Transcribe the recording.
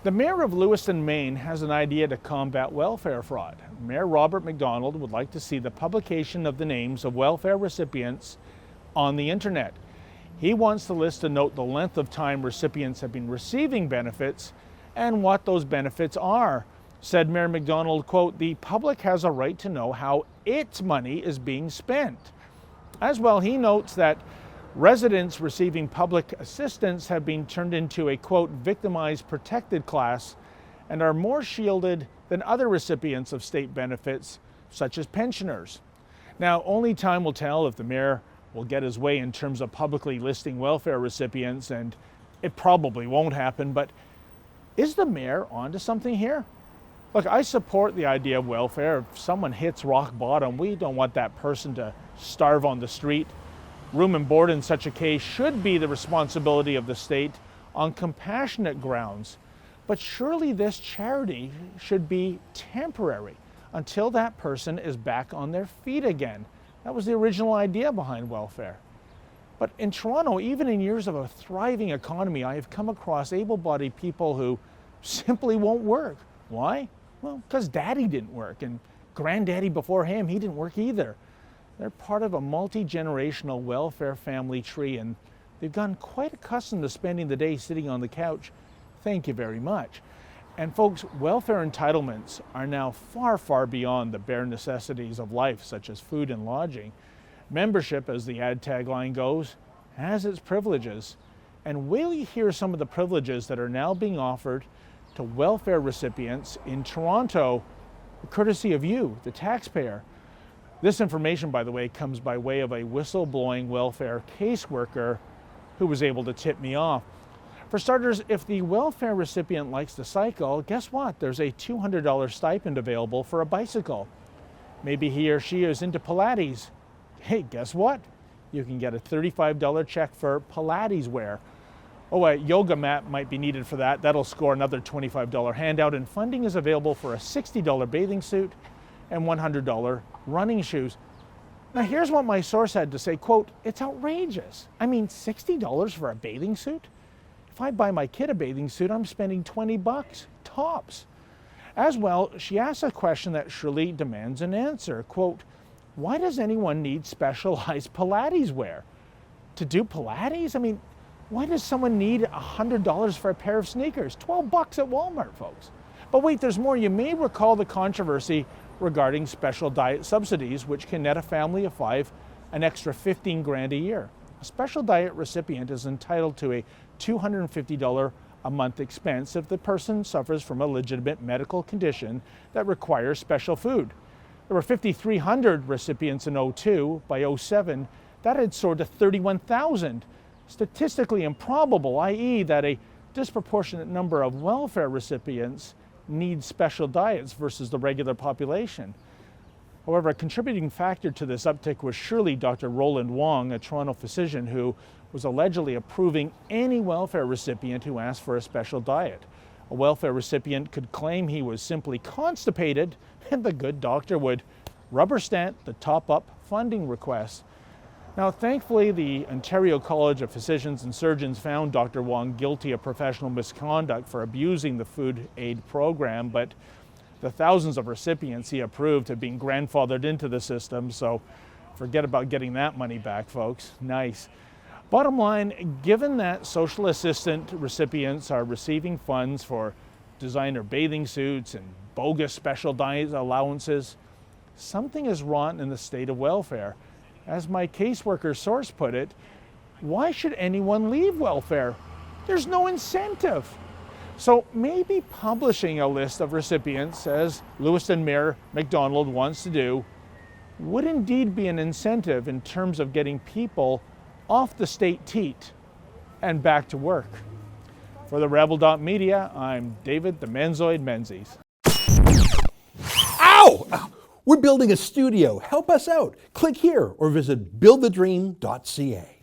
The Mayor of Lewiston, Maine has an idea to combat welfare fraud. Mayor Robert McDonald would like to see the publication of the names of welfare recipients on the internet. He wants the list to note the length of time recipients have been receiving benefits and what those benefits are. Said Mayor McDonald, quote, "The public has a right to know how its money is being spent." As well, he notes that residents receiving public assistance have been turned into a, quote, victimized protected class and are more shielded than other recipients of state benefits, such as pensioners. Now, only time will tell if the mayor will get his way in terms of publicly listing welfare recipients, and it probably won't happen, but is the mayor onto something here? Look, I support the idea of welfare. If someone hits rock bottom, we don't want that person to starve on the street. Room and board in such a case should be the responsibility of the state on compassionate grounds. But surely this charity should be temporary until that person is back on their feet again. That was the original idea behind welfare. But in Toronto, even in years of a thriving economy, I have come across able-bodied people who simply won't work. Why? Well, because daddy didn't work, and granddaddy before him, he didn't work either. They're part of a multi-generational welfare family tree, and they've gotten quite accustomed to spending the day sitting on the couch. Thank you very much. And folks, welfare entitlements are now far, far beyond the bare necessities of life, such as food and lodging. Membership, as the ad tagline goes, has its privileges. And will you hear some of the privileges that are now being offered to welfare recipients in Toronto, courtesy of you, the taxpayer. This information, by the way, comes by way of a whistleblowing welfare caseworker who was able to tip me off. For starters, if the welfare recipient likes to cycle, guess what? There's a $200 stipend available for a bicycle. Maybe he or she is into Pilates. Hey, guess what? You can get a $35 check for Pilates wear. Oh, a yoga mat might be needed for that. That'll score another $25 handout, and funding is available for a $60 bathing suit and $100 running shoes. Now here's what my source had to say, quote, "It's outrageous. I mean, $60 for a bathing suit? If I buy my kid a bathing suit, I'm spending $20, tops." As well, she asks a question that surely demands an answer, quote, "Why does anyone need specialized Pilates wear? To do Pilates? I mean, why does someone need $100 for a pair of sneakers? $12 at Walmart, folks." But wait, there's more. You may recall the controversy regarding special diet subsidies, which can net a family of 5 an extra $15,000 a year. A special diet recipient is entitled to a $250 a month expense if the person suffers from a legitimate medical condition that requires special food. There were 5,300 recipients in 2002. By 2007, that had soared to 31,000. Statistically improbable, i.e. that a disproportionate number of welfare recipients need special diets versus the regular population. However, a contributing factor to this uptick was surely Dr. Roland Wong, a Toronto physician who was allegedly approving any welfare recipient who asked for a special diet. A welfare recipient could claim he was simply constipated, and the good doctor would rubber stamp the top-up funding request. Now, thankfully, the Ontario College of Physicians and Surgeons found Dr. Wong guilty of professional misconduct for abusing the food aid program, but the thousands of recipients he approved have been grandfathered into the system, so forget about getting that money back, folks. Nice. Bottom line, given that social assistant recipients are receiving funds for designer bathing suits and bogus special diet allowances, something is rotten in the state of welfare. As my caseworker source put it, why should anyone leave welfare? There's no incentive. So maybe publishing a list of recipients, as Lewiston Mayor McDonald wants to do, would indeed be an incentive in terms of getting people off the state teat and back to work. For the Rebel.Media, I'm David the Menzoid Menzies. Ow! We're building a studio. Help us out. Click here or visit buildthedream.ca.